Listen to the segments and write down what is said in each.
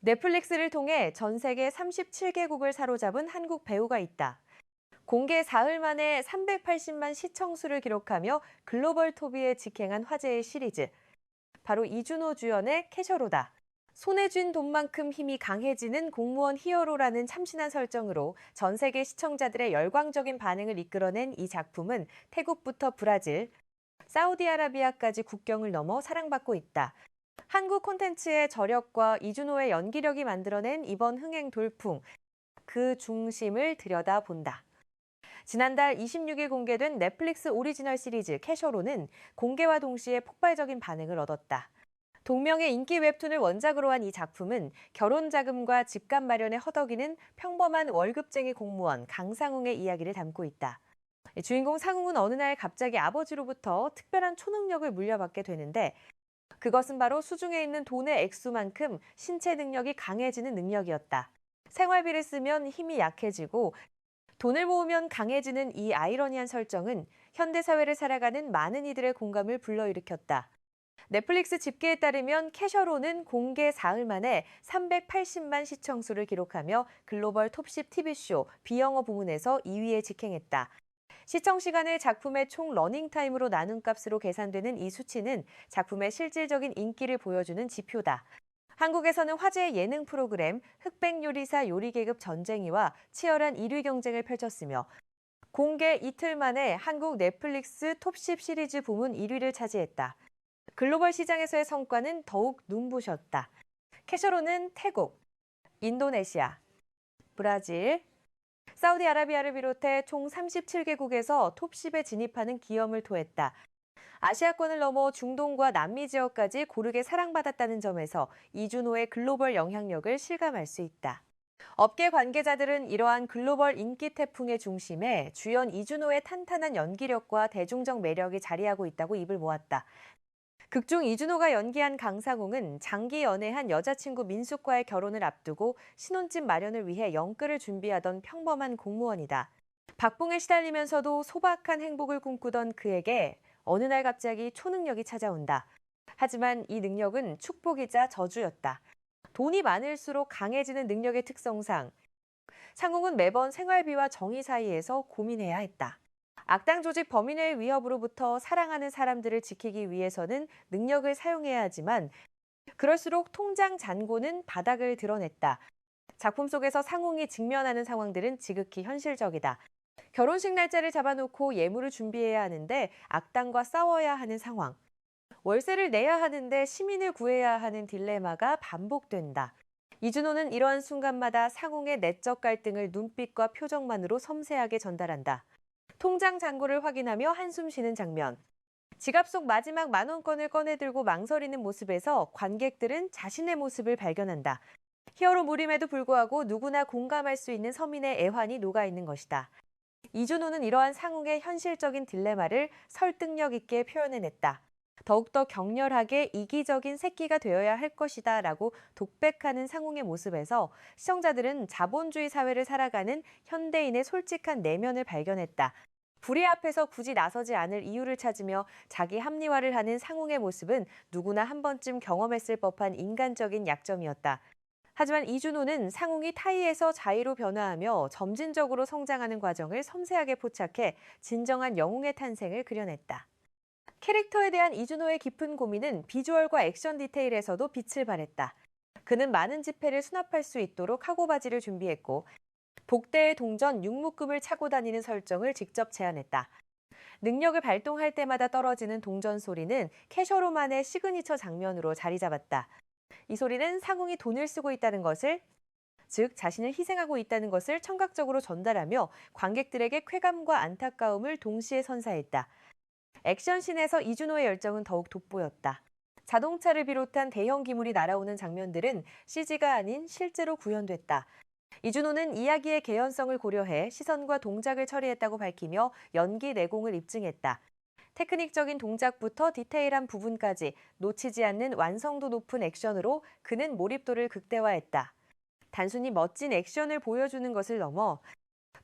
넷플릭스를 통해 전 세계 37개국을 사로잡은 한국 배우가 있다. 공개 사흘 만에 380만 시청수를 기록하며 글로벌 토비에 직행한 화제의 시리즈. 바로 이준호 주연의 캐셔로다. 손에 쥔 돈만큼 힘이 강해지는 공무원 히어로라는 참신한 설정으로 전 세계 시청자들의 열광적인 반응을 이끌어낸 이 작품은 태국부터 브라질, 사우디아라비아까지 국경을 넘어 사랑받고 있다. 한국 콘텐츠의 저력과 이준호의 연기력이 만들어낸 이번 흥행 돌풍, 그 중심을 들여다본다. 지난달 26일 공개된 넷플릭스 오리지널 시리즈 캐셔로는 공개와 동시에 폭발적인 반응을 얻었다. 동명의 인기 웹툰을 원작으로 한 이 작품은 결혼 자금과 집값 마련에 허덕이는 평범한 월급쟁이 공무원 강상웅의 이야기를 담고 있다. 주인공 상웅은 어느 날 갑자기 아버지로부터 특별한 초능력을 물려받게 되는데 그것은 바로 수중에 있는 돈의 액수만큼 신체 능력이 강해지는 능력이었다. 생활비를 쓰면 힘이 약해지고 돈을 모으면 강해지는 이 아이러니한 설정은 현대사회를 살아가는 많은 이들의 공감을 불러일으켰다. 넷플릭스 집계에 따르면 캐셔로는 공개 사흘 만에 380만 시청수를 기록하며 글로벌 톱10 TV쇼 비영어 부문에서 2위에 직행했다. 시청 시간을 작품의 총 러닝타임으로 나눈 값으로 계산되는 이 수치는 작품의 실질적인 인기를 보여주는 지표다. 한국에서는 화제의 예능 프로그램 흑백요리사 요리계급 전쟁이와 치열한 1위 경쟁을 펼쳤으며 공개 이틀 만에 한국 넷플릭스 톱10 시리즈 부문 1위를 차지했다. 글로벌 시장에서의 성과는 더욱 눈부셨다. 캐셔로는 태국, 인도네시아, 브라질, 사우디아라비아를 비롯해 총 37개국에서 톱10에 진입하는 기염을 토했다. 아시아권을 넘어 중동과 남미 지역까지 고르게 사랑받았다는 점에서 이준호의 글로벌 영향력을 실감할 수 있다. 업계 관계자들은 이러한 글로벌 인기 태풍의 중심에 주연 이준호의 탄탄한 연기력과 대중적 매력이 자리하고 있다고 입을 모았다. 극중 이준호가 연기한 강상웅은 장기 연애한 여자친구 민숙과의 결혼을 앞두고 신혼집 마련을 위해 영끌을 준비하던 평범한 공무원이다. 박봉에 시달리면서도 소박한 행복을 꿈꾸던 그에게 어느 날 갑자기 초능력이 찾아온다. 하지만 이 능력은 축복이자 저주였다. 돈이 많을수록 강해지는 능력의 특성상 상웅은 매번 생활비와 정의 사이에서 고민해야 했다. 악당 조직 범인의 위협으로부터 사랑하는 사람들을 지키기 위해서는 능력을 사용해야 하지만 그럴수록 통장 잔고는 바닥을 드러냈다. 작품 속에서 상웅이 직면하는 상황들은 지극히 현실적이다. 결혼식 날짜를 잡아놓고 예물을 준비해야 하는데 악당과 싸워야 하는 상황. 월세를 내야 하는데 시민을 구해야 하는 딜레마가 반복된다. 이준호는 이러한 순간마다 상웅의 내적 갈등을 눈빛과 표정만으로 섬세하게 전달한다. 통장 잔고를 확인하며 한숨 쉬는 장면. 지갑 속 마지막 10,000원권을 꺼내들고 망설이는 모습에서 관객들은 자신의 모습을 발견한다. 히어로물임에도 불구하고 누구나 공감할 수 있는 서민의 애환이 녹아있는 것이다. 이준호는 이러한 상웅의 현실적인 딜레마를 설득력 있게 표현해냈다. 더욱더 격렬하게 이기적인 새끼가 되어야 할 것이다 라고 독백하는 상웅의 모습에서 시청자들은 자본주의 사회를 살아가는 현대인의 솔직한 내면을 발견했다. 불의 앞에서 굳이 나서지 않을 이유를 찾으며 자기 합리화를 하는 상웅의 모습은 누구나 한 번쯤 경험했을 법한 인간적인 약점이었다. 하지만 이준호는 상웅이 타이에서 자이로 변화하며 점진적으로 성장하는 과정을 섬세하게 포착해 진정한 영웅의 탄생을 그려냈다. 캐릭터에 대한 이준호의 깊은 고민은 비주얼과 액션 디테일에서도 빛을 발했다. 그는 많은 지폐를 수납할 수 있도록 카고 바지를 준비했고 복대에 동전 육묶음을 차고 다니는 설정을 직접 제안했다. 능력을 발동할 때마다 떨어지는 동전 소리는 캐셔로만의 시그니처 장면으로 자리 잡았다. 이 소리는 상웅이 돈을 쓰고 있다는 것을, 즉 자신을 희생하고 있다는 것을 청각적으로 전달하며 관객들에게 쾌감과 안타까움을 동시에 선사했다. 액션씬에서 이준호의 열정은 더욱 돋보였다. 자동차를 비롯한 대형 기물이 날아오는 장면들은 CG가 아닌 실제로 구현됐다. 이준호는 이야기의 개연성을 고려해 시선과 동작을 처리했다고 밝히며 연기 내공을 입증했다. 테크닉적인 동작부터 디테일한 부분까지 놓치지 않는 완성도 높은 액션으로 그는 몰입도를 극대화했다. 단순히 멋진 액션을 보여주는 것을 넘어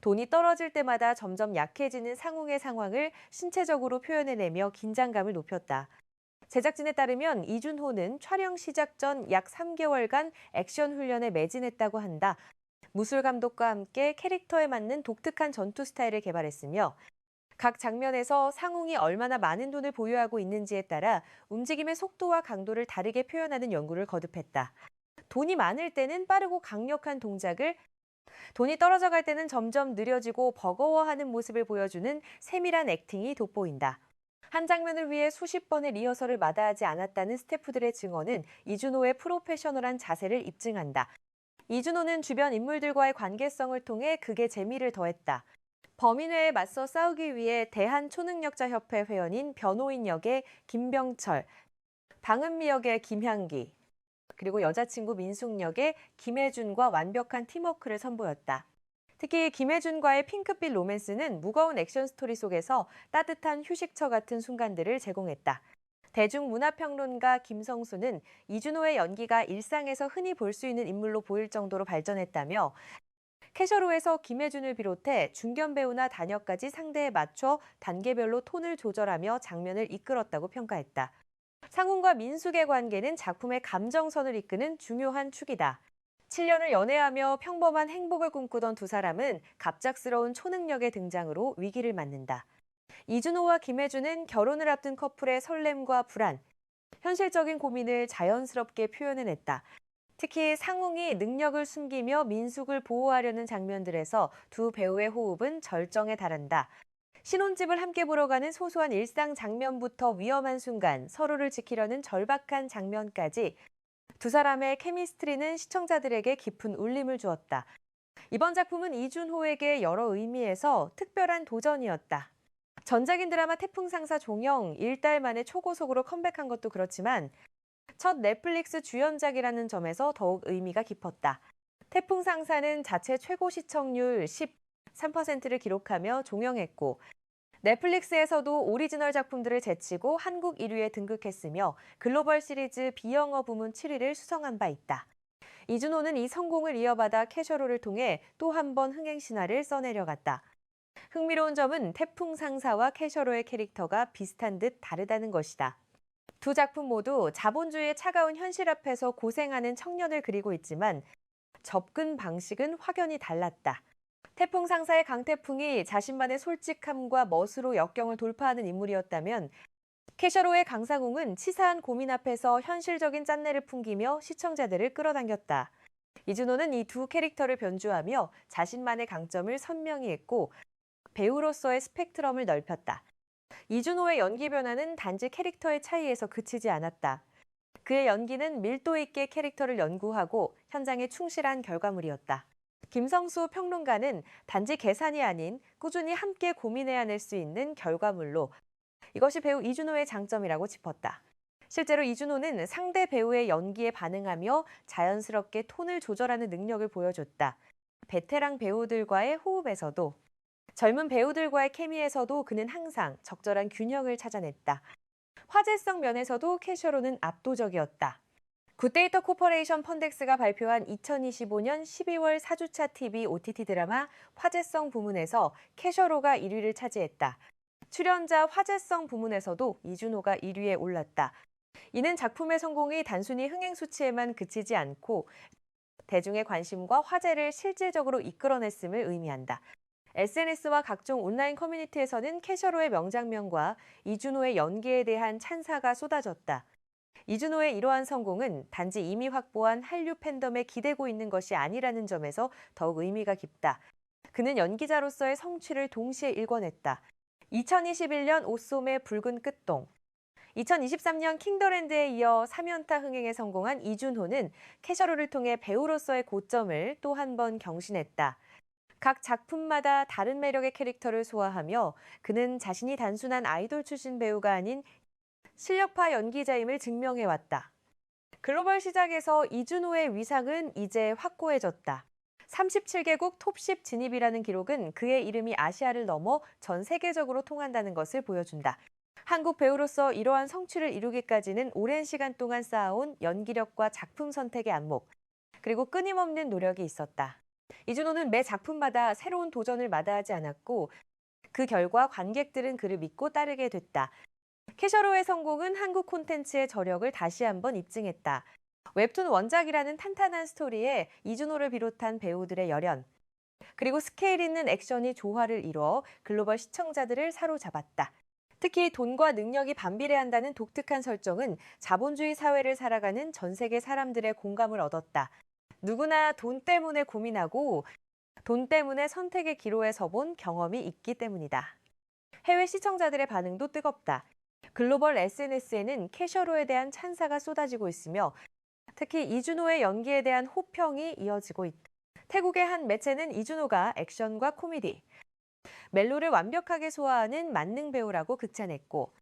돈이 떨어질 때마다 점점 약해지는 상웅의 상황을 신체적으로 표현해내며 긴장감을 높였다. 제작진에 따르면 이준호는 촬영 시작 전 약 3개월간 액션 훈련에 매진했다고 한다. 무술 감독과 함께 캐릭터에 맞는 독특한 전투 스타일을 개발했으며 각 장면에서 상웅이 얼마나 많은 돈을 보유하고 있는지에 따라 움직임의 속도와 강도를 다르게 표현하는 연구를 거듭했다. 돈이 많을 때는 빠르고 강력한 동작을, 돈이 떨어져 갈 때는 점점 느려지고 버거워하는 모습을 보여주는 세밀한 액팅이 돋보인다. 한 장면을 위해 수십 번의 리허설을 마다하지 않았다는 스태프들의 증언은 이준호의 프로페셔널한 자세를 입증한다. 이준호는 주변 인물들과의 관계성을 통해 극의 재미를 더했다. 범인회에 맞서 싸우기 위해 대한초능력자협회 회원인 변호인 역의 김병철, 방은미 역의 김향기, 그리고 여자친구 민숙 역의 김혜준과 완벽한 팀워크를 선보였다. 특히 김혜준과의 핑크빛 로맨스는 무거운 액션 스토리 속에서 따뜻한 휴식처 같은 순간들을 제공했다. 대중문화평론가 김성수는 이준호의 연기가 일상에서 흔히 볼 수 있는 인물로 보일 정도로 발전했다며 캐셔로에서 김혜준을 비롯해 중견 배우나 단역까지 상대에 맞춰 단계별로 톤을 조절하며 장면을 이끌었다고 평가했다. 상훈과 민숙의 관계는 작품의 감정선을 이끄는 중요한 축이다. 7년을 연애하며 평범한 행복을 꿈꾸던 두 사람은 갑작스러운 초능력의 등장으로 위기를 맞는다. 이준호와 김혜준은 결혼을 앞둔 커플의 설렘과 불안, 현실적인 고민을 자연스럽게 표현해냈다. 특히 상웅이 능력을 숨기며 민숙을 보호하려는 장면들에서 두 배우의 호흡은 절정에 달한다. 신혼집을 함께 보러 가는 소소한 일상 장면부터 위험한 순간, 서로를 지키려는 절박한 장면까지 두 사람의 케미스트리는 시청자들에게 깊은 울림을 주었다. 이번 작품은 이준호에게 여러 의미에서 특별한 도전이었다. 전작인 드라마 태풍상사 종영 1달 만에 초고속으로 컴백한 것도 그렇지만 첫 넷플릭스 주연작이라는 점에서 더욱 의미가 깊었다. 태풍상사는 자체 최고 시청률 13%를 기록하며 종영했고 넷플릭스에서도 오리지널 작품들을 제치고 한국 1위에 등극했으며 글로벌 시리즈 비영어 부문 7위를 수성한 바 있다. 이준호는 이 성공을 이어받아 캐셔로를 통해 또 한 번 흥행신화를 써내려갔다. 흥미로운 점은 태풍상사와 캐셔로의 캐릭터가 비슷한 듯 다르다는 것이다. 두 작품 모두 자본주의의 차가운 현실 앞에서 고생하는 청년을 그리고 있지만 접근 방식은 확연히 달랐다. 태풍상사의 강태풍이 자신만의 솔직함과 멋으로 역경을 돌파하는 인물이었다면 캐셔로의 강상웅은 치사한 고민 앞에서 현실적인 짠내를 풍기며 시청자들을 끌어당겼다. 이준호는 이 두 캐릭터를 변주하며 자신만의 강점을 선명히 했고 배우로서의 스펙트럼을 넓혔다. 이준호의 연기 변화는 단지 캐릭터의 차이에서 그치지 않았다. 그의 연기는 밀도 있게 캐릭터를 연구하고 현장에 충실한 결과물이었다. 김성수 평론가는 단지 계산이 아닌 꾸준히 함께 고민해야 낼 수 있는 결과물로 이것이 배우 이준호의 장점이라고 짚었다. 실제로 이준호는 상대 배우의 연기에 반응하며 자연스럽게 톤을 조절하는 능력을 보여줬다. 베테랑 배우들과의 호흡에서도 젊은 배우들과의 케미에서도 그는 항상 적절한 균형을 찾아냈다. 화제성 면에서도 캐셔로는 압도적이었다. 굿데이터 코퍼레이션 펀덱스가 발표한 2025년 12월 4주차 TV OTT 드라마 화제성 부문에서 캐셔로가 1위를 차지했다. 출연자 화제성 부문에서도 이준호가 1위에 올랐다. 이는 작품의 성공이 단순히 흥행 수치에만 그치지 않고 대중의 관심과 화제를 실질적으로 이끌어냈음을 의미한다. SNS와 각종 온라인 커뮤니티에서는 캐셔로의 명장면과 이준호의 연기에 대한 찬사가 쏟아졌다. 이준호의 이러한 성공은 단지 이미 확보한 한류 팬덤에 기대고 있는 것이 아니라는 점에서 더욱 의미가 깊다. 그는 연기자로서의 성취를 동시에 일궈냈다. 2021년 오솜의 붉은 끝동, 2023년 킹더랜드에 이어 3연타 흥행에 성공한 이준호는 캐셔로를 통해 배우로서의 고점을 또 한 번 경신했다. 각 작품마다 다른 매력의 캐릭터를 소화하며 그는 자신이 단순한 아이돌 출신 배우가 아닌 실력파 연기자임을 증명해왔다. 글로벌 시장에서 이준호의 위상은 이제 확고해졌다. 37개국 톱10 진입이라는 기록은 그의 이름이 아시아를 넘어 전 세계적으로 통한다는 것을 보여준다. 한국 배우로서 이러한 성취를 이루기까지는 오랜 시간 동안 쌓아온 연기력과 작품 선택의 안목, 그리고 끊임없는 노력이 있었다. 이준호는 매 작품마다 새로운 도전을 마다하지 않았고 그 결과 관객들은 그를 믿고 따르게 됐다. 캐셔로의 성공은 한국 콘텐츠의 저력을 다시 한번 입증했다. 웹툰 원작이라는 탄탄한 스토리에 이준호를 비롯한 배우들의 열연, 그리고 스케일 있는 액션이 조화를 이루어 글로벌 시청자들을 사로잡았다. 특히 돈과 능력이 반비례한다는 독특한 설정은 자본주의 사회를 살아가는 전 세계 사람들의 공감을 얻었다. 누구나 돈 때문에 고민하고 돈 때문에 선택의 기로에 서본 경험이 있기 때문이다. 해외 시청자들의 반응도 뜨겁다. 글로벌 SNS에는 캐셔로에 대한 찬사가 쏟아지고 있으며 특히 이준호의 연기에 대한 호평이 이어지고 있다. 태국의 한 매체는 이준호가 액션과 코미디, 멜로를 완벽하게 소화하는 만능 배우라고 극찬했고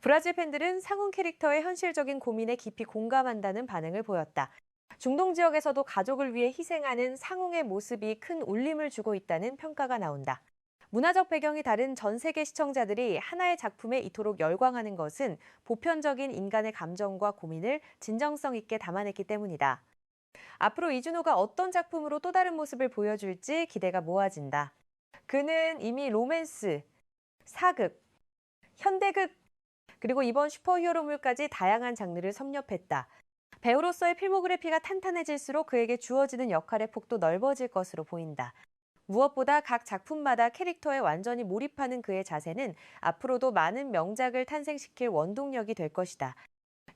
브라질 팬들은 상훈 캐릭터의 현실적인 고민에 깊이 공감한다는 반응을 보였다. 중동 지역에서도 가족을 위해 희생하는 상웅의 모습이 큰 울림을 주고 있다는 평가가 나온다. 문화적 배경이 다른 전 세계 시청자들이 하나의 작품에 이토록 열광하는 것은 보편적인 인간의 감정과 고민을 진정성 있게 담아냈기 때문이다. 앞으로 이준호가 어떤 작품으로 또 다른 모습을 보여줄지 기대가 모아진다. 그는 이미 로맨스, 사극, 현대극, 그리고 이번 슈퍼히어로물까지 다양한 장르를 섭렵했다. 배우로서의 필모그래피가 탄탄해질수록 그에게 주어지는 역할의 폭도 넓어질 것으로 보인다. 무엇보다 각 작품마다 캐릭터에 완전히 몰입하는 그의 자세는 앞으로도 많은 명작을 탄생시킬 원동력이 될 것이다.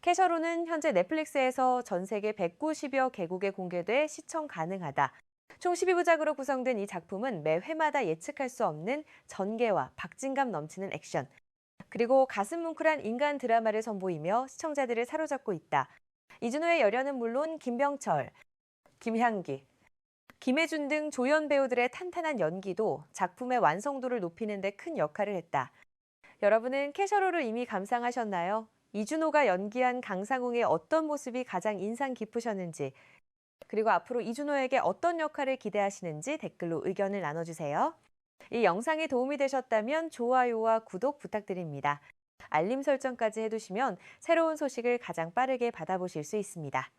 캐셔로는 현재 넷플릭스에서 전 세계 190여 개국에 공개돼 시청 가능하다. 총 12부작으로 구성된 이 작품은 매 회마다 예측할 수 없는 전개와 박진감 넘치는 액션, 그리고 가슴 뭉클한 인간 드라마를 선보이며 시청자들을 사로잡고 있다. 이준호의 열연은 물론 김병철, 김향기, 김혜준 등 조연 배우들의 탄탄한 연기도 작품의 완성도를 높이는 데 큰 역할을 했다. 여러분은 캐셔로를 이미 감상하셨나요? 이준호가 연기한 강상웅의 어떤 모습이 가장 인상 깊으셨는지, 그리고 앞으로 이준호에게 어떤 역할을 기대하시는지 댓글로 의견을 나눠주세요. 이 영상이 도움이 되셨다면 좋아요와 구독 부탁드립니다. 알림 설정까지 해두시면 새로운 소식을 가장 빠르게 받아보실 수 있습니다.